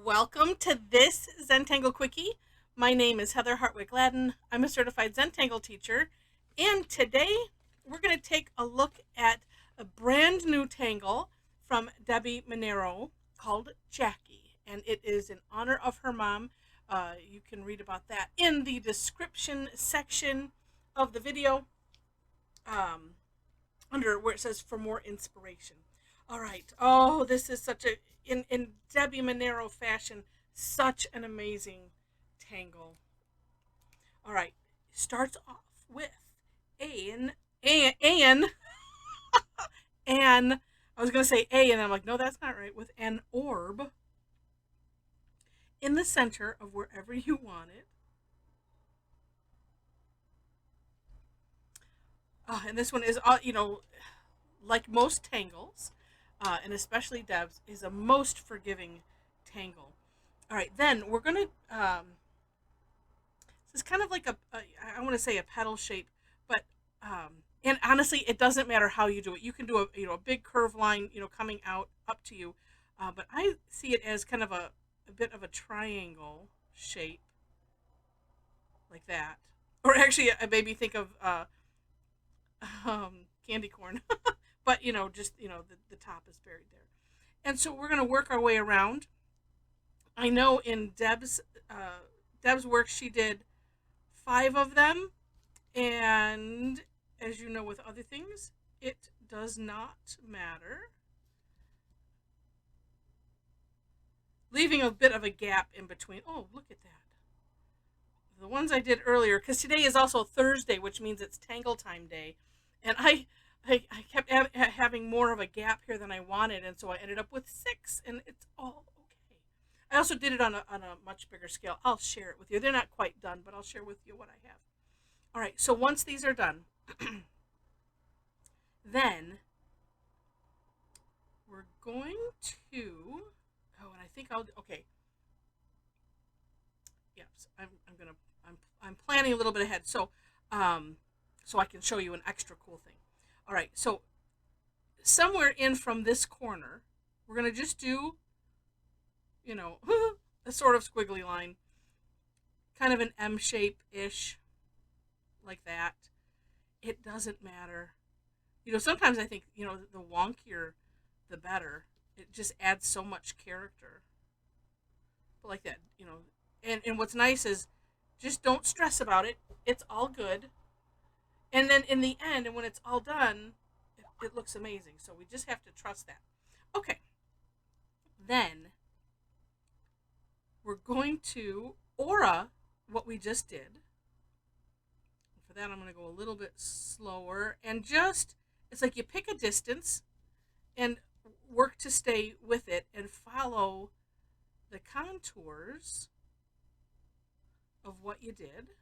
Welcome to this Zentangle Quickie. My name is Heather Hartwick Gladden. I'm a certified Zentangle teacher, and today we're going to take a look at a brand new tangle from Debbi Minero called Jackie, and it is in honor of her mom. You can read about that in the description section of the video, um, under where it says for more inspiration. All right. Oh, this is such a in Debbi Minero fashion, such an amazing tangle. All right. Starts off with an an I was gonna say a, and I'm like, no, that's not right. With an orb in the center of wherever you want it. And this one is, like most tangles, and especially Deb's, is a most forgiving tangle. All right, then we're gonna. This is kind of like I want to say a petal shape, but and honestly, it doesn't matter how you do it. You can do a big curve line, coming out up to you, but I see it as kind of a bit of a triangle shape, like that. Or actually, I maybe think of candy corn, but just the top is buried there. And so we're gonna work our way around. I know in Deb's work she did 5 of them, and as you know with other things, it does not matter. Leaving a bit of a gap in between. Oh, look at that. The ones I did earlier, because today is also Thursday, which means it's Tangle Time Day, and I kept having more of a gap here than I wanted, and so I ended up with 6, and it's all okay. I also did it on a much bigger scale. I'll share it with you. They're not quite done, but I'll share with you what I have. All right, so once these are done, then we're going to. Oh, and I think okay. Yes, I'm gonna. I'm planning a little bit ahead, so I can show you an extra cool thing. All right, so somewhere in from this corner, we're gonna just do, a sort of squiggly line, kind of an M shape ish, like that. It doesn't matter. Sometimes I think, the wonkier, the better. It just adds so much character. But like that, and what's nice is just don't stress about it. It's all good. And then in the end, and when it's all done, it looks amazing. So we just have to trust that. Okay. Then we're going to aura what we just did. For that, I'm going to go a little bit slower. And it's like you pick a distance and work to stay with it and follow the contours of what you did.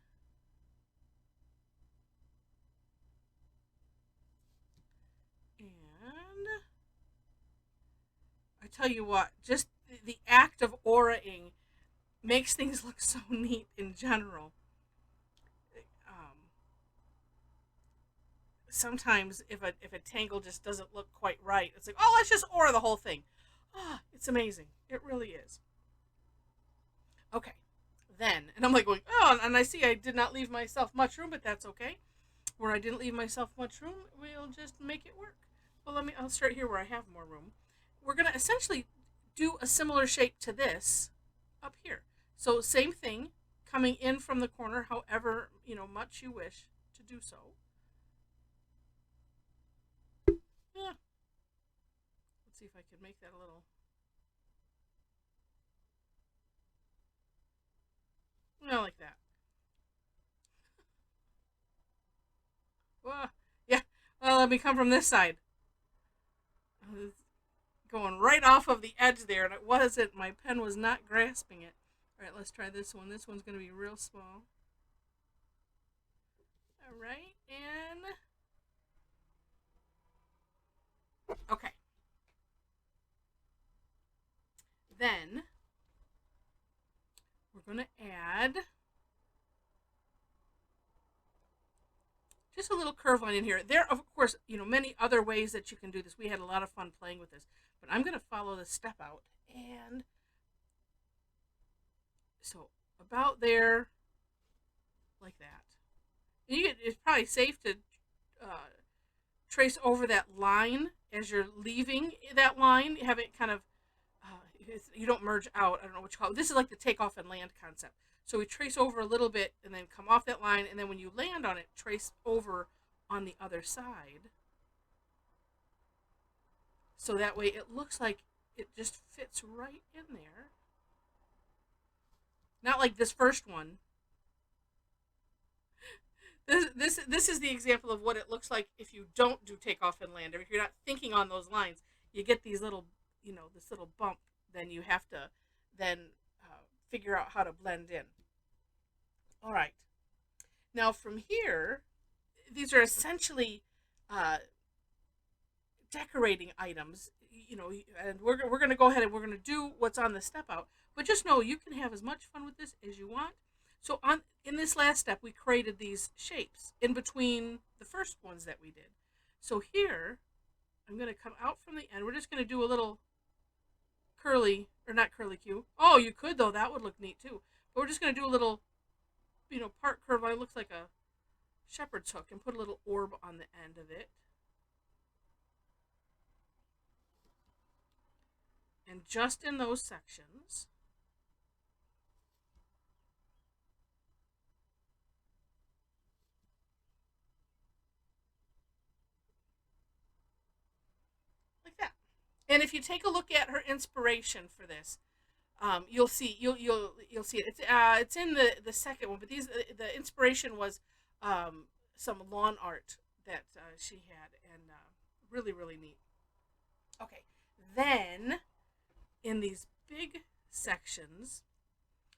And I tell you what, just the act of auraing makes things look so neat in general. Sometimes if a tangle just doesn't look quite right, it's like, oh, let's just aura the whole thing. It's amazing. It really is. Okay, then, and I'm like going, oh, and I see I did not leave myself much room, but that's okay. Where I didn't leave myself much room, we'll just make it work. Well, I'll start here where I have more room. We're gonna essentially do a similar shape to this up here. So same thing, coming in from the corner, however much you wish to do so. Yeah. Let's see if I can make that a little. Like that. Well, yeah. Well, let me come from this side. Going right off of the edge there, and it wasn't. My pen was not grasping it. All right, let's try this one. This one's going to be real small. All right, and okay. Then we're going to add just a little curve line in here. There, of course, many other ways that you can do this. We had a lot of fun playing with this, but I'm going to follow the step out, and So about there, like that. And it's probably safe to uh, trace over that line as you're leaving that line. Have it kind of, you don't merge out. I don't know what you call it. This is like the takeoff and land concept. So we trace over a little bit and then come off that line. And then when you land on it, trace over on the other side. So that way it looks like it just fits right in there. Not like this first one. This is the example of what it looks like if you don't do takeoff and land, or if you're not thinking on those lines. You get these little, this little bump. Then you have to then figure out how to blend in. All right. Now from here, these are essentially decorating items, and we're going to go ahead and we're going to do what's on the step out. But just know you can have as much fun with this as you want. So in this last step, we created these shapes in between the first ones that we did. So here, I'm going to come out from the end. We're just going to do a little curly, or not curly Q. Oh, you could though. That would look neat too. But we're just going to do a little, part curve. It looks like a shepherd's hook, and put a little orb on the end of it. And just in those sections, like that. And if you take a look at her inspiration for this, you'll see you'll see it. It's in the second one, but the inspiration was some lawn art that she had, and really really neat. Okay, then in these big sections,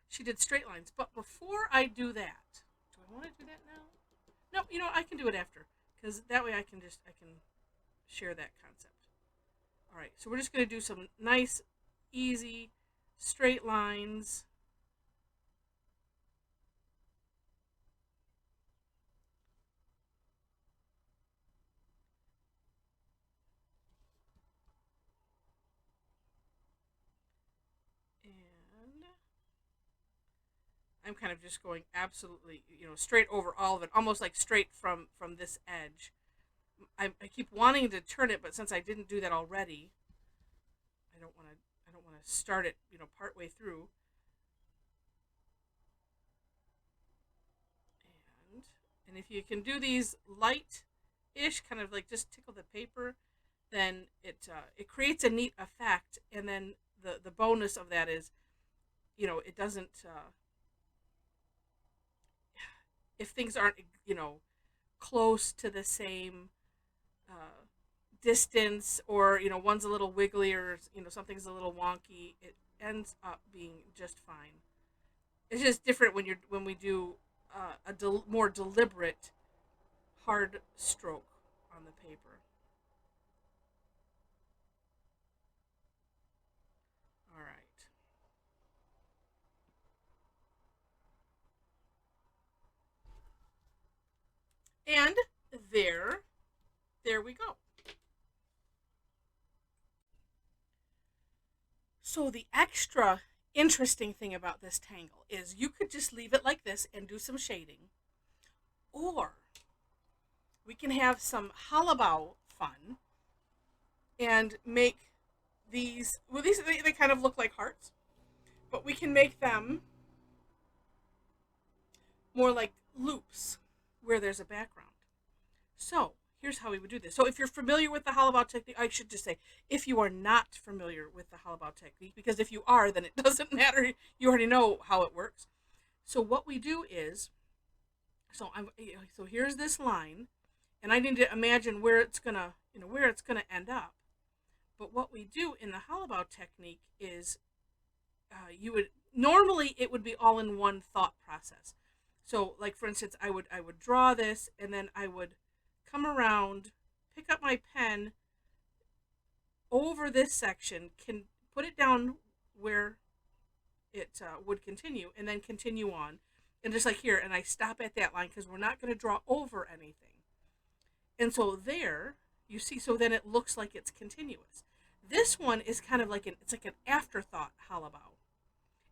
she did straight lines. But before I do that, do I want to do that now? No, I can do it after, because that way I can share that concept. All right, so we're just going to do some nice, easy, straight lines. And I'm kind of just going absolutely, straight over all of it, almost like straight from this edge. I keep wanting to turn it, but since I didn't do that already, I don't want to start it, part way through. And if you can do these light-ish, kind of like just tickle the paper, then it creates a neat effect. And then the bonus of that is, it doesn't, if things aren't, close to the same distance, or one's a little wiggly, or something's a little wonky, it ends up being just fine. It's just different when we do more deliberate hard stroke on the paper. All right. And there we go. So the extra interesting thing about this tangle is you could just leave it like this and do some shading, or we can have some Hollabaugh fun and make these, well, they kind of look like hearts, but we can make them more like loops where there's a background. So here's how we would do this. So if you're familiar with the Hollabaugh technique, I should just say, if you are not familiar with the Hollabaugh technique, because if you are, then it doesn't matter. You already know how it works. So what we do is, so here's this line, and I need to imagine where it's gonna end up. But what we do in the Hollabaugh technique is, normally it would be all in one thought process. So, like for instance, I would draw this, and then I would come around, pick up my pen over this section, can put it down where it would continue, and then continue on, and just like here, and I stop at that line because we're not going to draw over anything. And so there, you see, so then it looks like it's continuous. This one is kind of like it's like an afterthought Hollabaugh.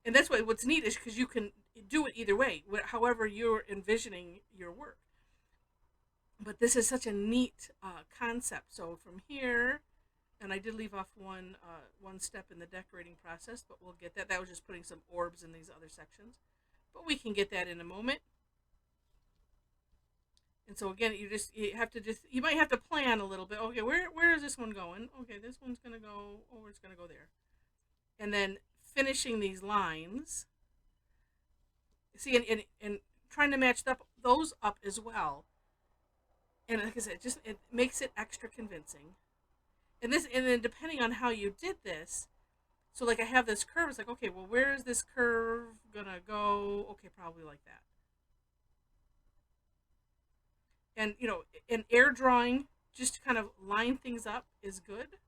And that's what's neat is because you can do it either way, however you're envisioning your work. But this is such a neat concept. So from here, and I did leave off one step in the decorating process, but we'll get that. That was just putting some orbs in these other sections, but we can get that in a moment. And so again, you might have to plan a little bit. Okay, where is this one going? Okay, this one's gonna go. Oh, it's gonna go there. And then finishing these lines. See, and trying to match those up as well. And like I said, it makes it extra convincing. And then depending on how you did this, so like I have this curve. It's like, okay, well, where is this curve gonna go? Okay, probably like that. And an air drawing, just to kind of line things up, is good.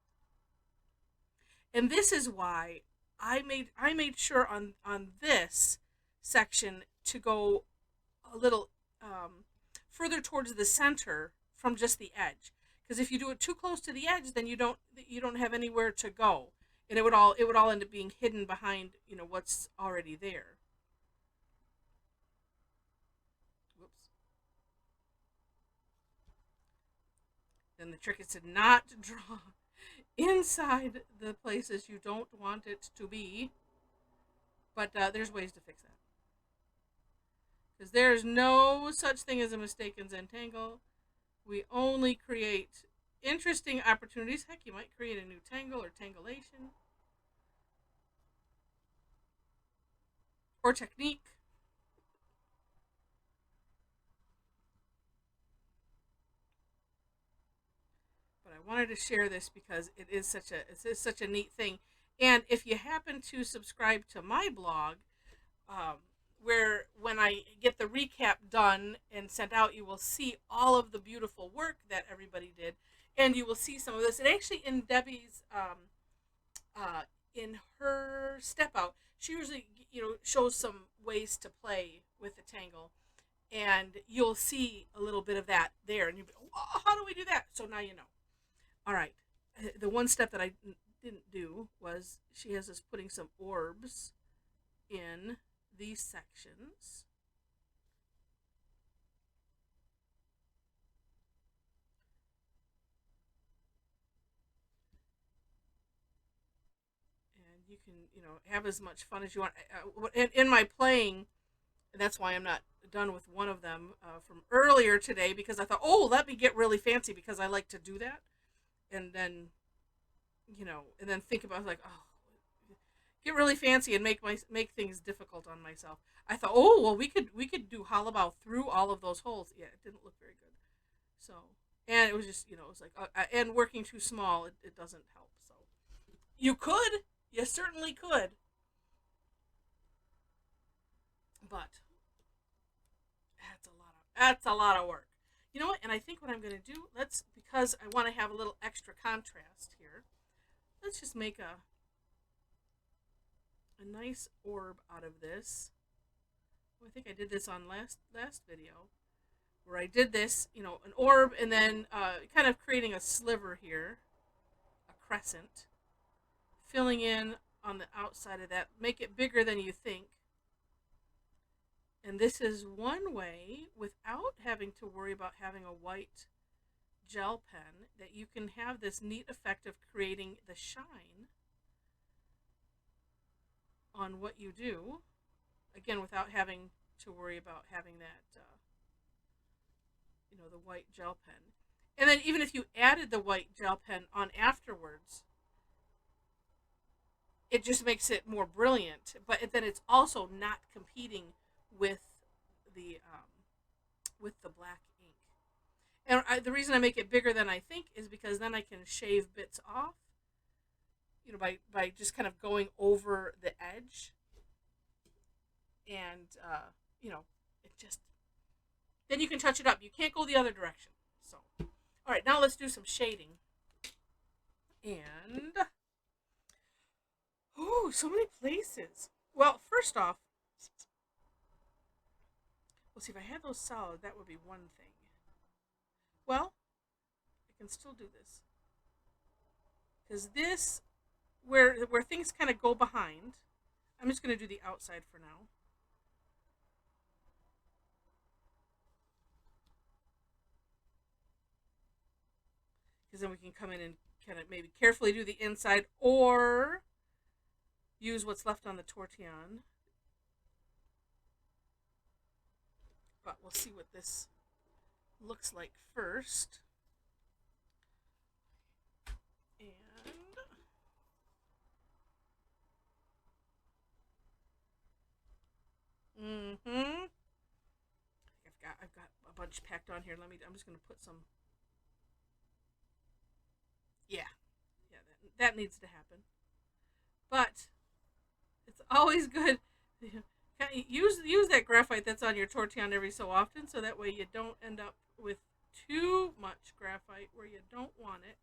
And this is why I made sure on this section to go a little further towards the center from just the edge. Because if you do it too close to the edge, then you don't have anywhere to go, and it would all end up being hidden behind what's already there. Whoops. Then the trick is to not draw inside the places you don't want it to be. But there's ways to fix that. Because there's no such thing as a mistake in Zentangle. We only create interesting opportunities. Heck, you might create a new tangle or tangulation. Or technique. But I wanted to share this because it is such a neat thing. And if you happen to subscribe to my blog, where when I get the recap done and sent out, you will see all of the beautiful work that everybody did, and you will see some of this. And actually, in Debbi's, in her step out, she usually shows some ways to play with the tangle, and you'll see a little bit of that there, and you'll be, oh, how do we do that? So now you know. All right, the one step that I didn't do was she has us putting some orbs in these sections. And you can, have as much fun as you want. In my playing, and that's why I'm not done with one of them from earlier today, because I thought, oh, let me get really fancy, because I like to do that. And then, and then think about, like, oh, get really fancy and make things difficult on myself. I thought, oh, well, we could do Hollabaugh through all of those holes. Yeah, it didn't look very good. So, and it was just, it was like, and working too small, it doesn't help. So, you certainly could, but that's a lot of work. You know what? And I think what I'm going to do, because I want to have a little extra contrast here, let's just make a nice orb out of this. I think I did this on last video, where I did this, an orb, and then kind of creating a sliver here, a crescent, filling in on the outside of that, make it bigger than you think. And this is one way, without having to worry about having a white gel pen, that you can have this neat effect of creating the shine on what you do, again, without having to worry about having that the white gel pen. And then even if you added the white gel pen on afterwards, it just makes it more brilliant, but then it's also not competing with the black ink. And the reason I make it bigger than I think is because then I can shave bits off, by just kind of going over the edge, and it just, then you can touch it up. You can't go the other direction. So, all right, now let's do some shading. And so many places. Well, first off, let's see, if I had those solid, that would be one thing. Well, I can still do this, because this, where things kind of go behind, I'm just going to do the outside for now. Because then we can come in and kind of maybe carefully do the inside or use what's left on the tortillon. But we'll see what this looks like first. And I've got a bunch packed on here. I'm just gonna put some. Yeah, that needs to happen. But it's always good. Use that graphite that's on your tortillon every so often, so that way you don't end up with too much graphite where you don't want it.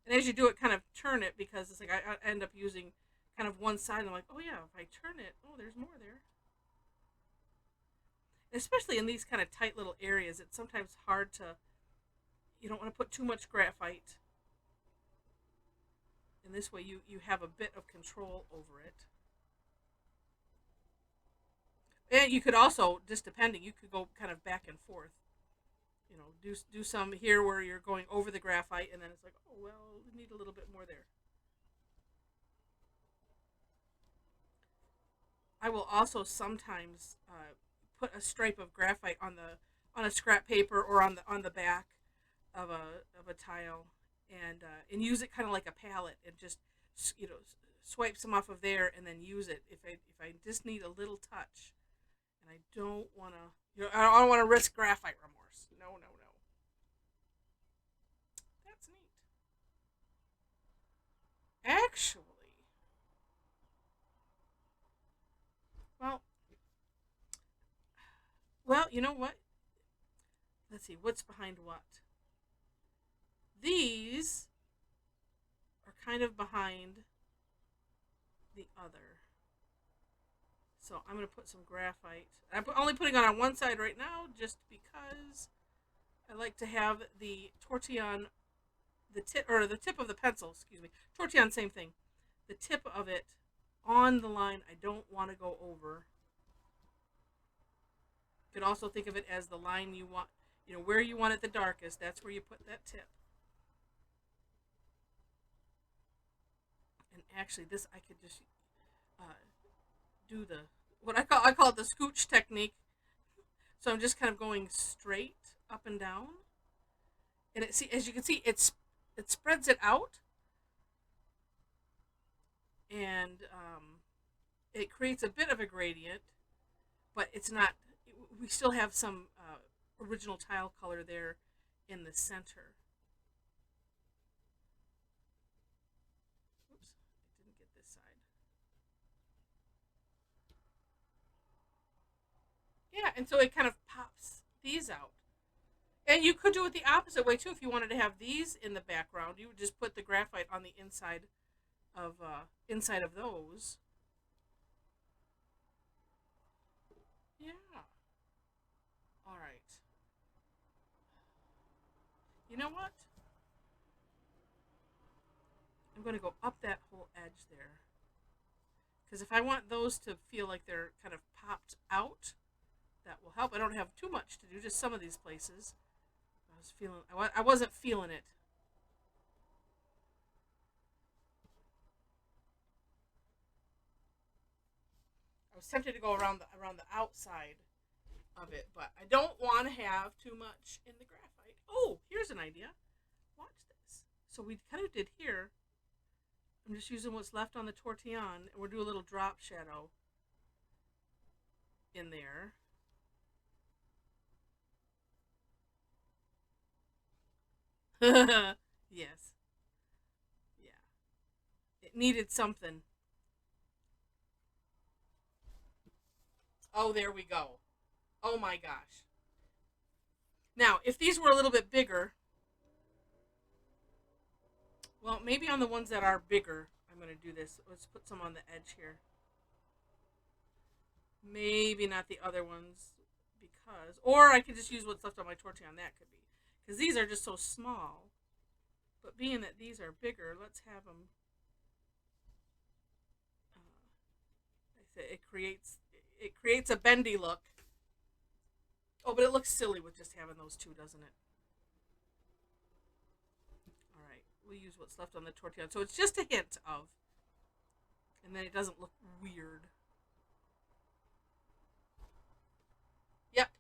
And as you do it, kind of turn it, because it's like I end up using kind of one side. And I'm like, oh yeah, if I turn it, oh, there's more there. Especially in these kind of tight little areas, it's sometimes hard to. You don't want to put too much graphite. And this way you have a bit of control over it. And you could also, just depending, you could go kind of back and forth. You know, do some here where you're going over the graphite, and then it's like, oh, well, we need a little bit more there. I will also sometimes put a stripe of graphite on a scrap paper or on the back of a tile, and use it kind of like a palette, and just swipe some off of there and then use it if I just need a little touch, and I don't want to I don't want to risk graphite remorse. No. That's neat. Actually, well, you know what? Let's see, what's behind what? These are kind of behind the other. So I'm going to put some graphite. I'm only putting it on one side right now just because I like to have the tortillon, the tip of the pencil, excuse me. Tortillon, same thing. The tip of it on the line. I don't want to go over. You could also think of it as the line you want, where you want it the darkest. That's where you put that tip. And actually, this I could just do what I call it the scooch technique. So I'm just kind of going straight up and down, and as you can see, it spreads it out, and it creates a bit of a gradient, but it's not. We still have some original tile color there in the center. Oops, I didn't get this side. Yeah, and so it kind of pops these out. And you could do it the opposite way too. If you wanted to have these in the background, you would just put the graphite on the inside of those. Yeah. All right. You know what? I'm going to go up that whole edge there. Because if I want those to feel like they're kind of popped out, that will help. I don't have too much to do, just some of these places. I wasn't feeling it. I was tempted to go around the outside of it, but I don't want to have too much in the graphite. Oh, here's an idea. Watch this. So we kind of did here. I'm just using what's left on the tortillon, and we'll do a little drop shadow in there. Yes. Yeah. It needed something. Oh, there we go. Oh my gosh. Now, if these were a little bit bigger, well, maybe on the ones that are bigger, I'm going to do this. Let's put some on the edge here. Maybe not the other ones, or I could just use what's left on my tortillon. That could be. Because these are just so small. But being that these are bigger, let's have them It creates a bendy look. Oh, but it looks silly with just having those two, doesn't it? All right, we'll use what's left on the tortilla. So it's just a hint of, and then it doesn't look weird. Yep,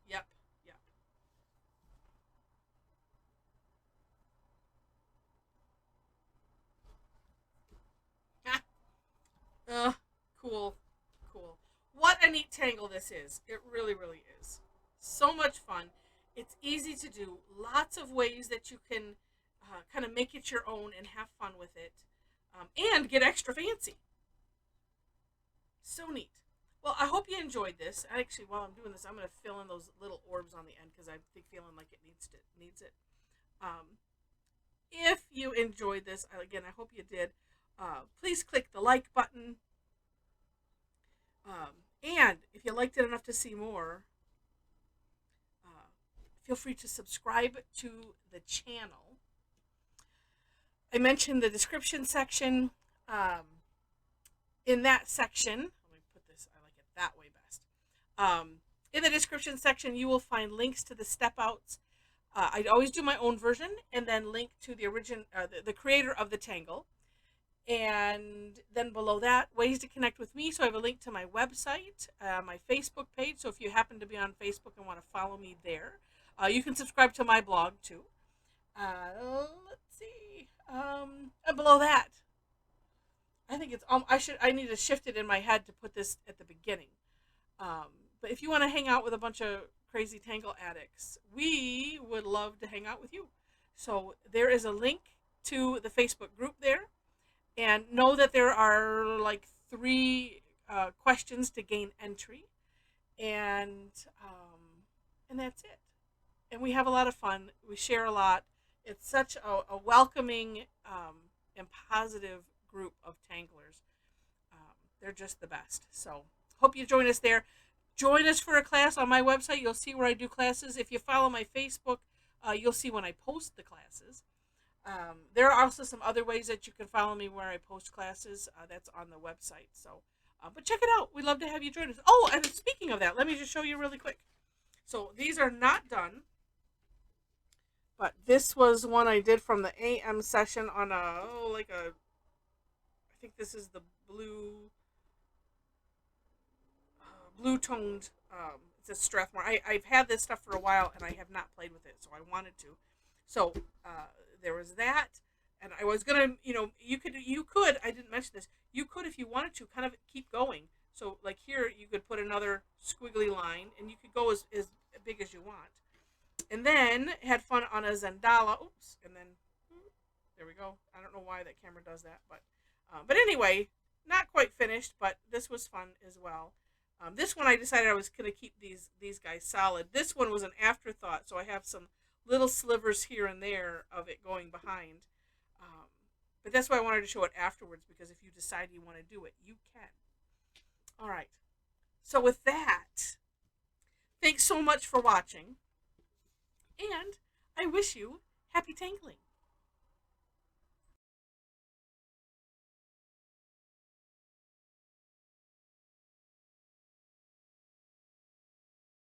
yep, yep. Cool, cool. What a neat tangle this is. It really, really is. So much fun. It's easy to do. Lots of ways that you can kind of make it your own and have fun with it, and get extra fancy. So neat. Well, I hope you enjoyed this. Actually, while I'm doing this, I'm going to fill in those little orbs on the end because I'm feeling like it needs it. If you enjoyed this, again, I hope you did. Please click the like button. And if you liked it enough to see more, feel free to subscribe to the channel. I mentioned the description section. In that section, let me put this, I like it that way best. In the description section, you will find links to the step outs. I always do my own version and then link to the the creator of the Tangle. And then below that, ways to connect with me. So I have a link to my website, my Facebook page. So if you happen to be on Facebook and want to follow me there, you can subscribe to my blog too. Let's see. And below that, I think it's I need to shift it in my head to put this at the beginning. But if you want to hang out with a bunch of crazy Tangle addicts, we would love to hang out with you. So there is a link to the Facebook group there. And know that there are like 3 questions to gain entry, and that's it. And we have a lot of fun. We share a lot. It's such a welcoming and positive group of tanglers. They're just the best. So hope you join us there. Join us for a class on my website. You'll see where I do classes. If you follow my Facebook, you'll see when I post the classes. There are also some other ways that you can follow me where I post classes. That's on the website. So, but check it out. We'd love to have you join us. Oh, and speaking of that, let me just show you really quick. So these are not done, but this was one I did from the AM session on I think this is the blue toned. It's a Strathmore. I've had this stuff for a while and I have not played with it, so I wanted to. So there was that, and I was gonna, you could. I didn't mention this. You could, if you wanted to, kind of keep going. So like here, you could put another squiggly line, and you could go as big as you want. And then had fun on a Zendala. Oops, and then there we go. I don't know why that camera does that, but anyway, not quite finished. But this was fun as well. This one I decided I was gonna keep these guys solid. This one was an afterthought, so I have some little slivers here and there of it going behind. But that's why I wanted to show it afterwards, because if you decide you want to do it, you can. All right. So with that, thanks so much for watching. And I wish you happy tangling.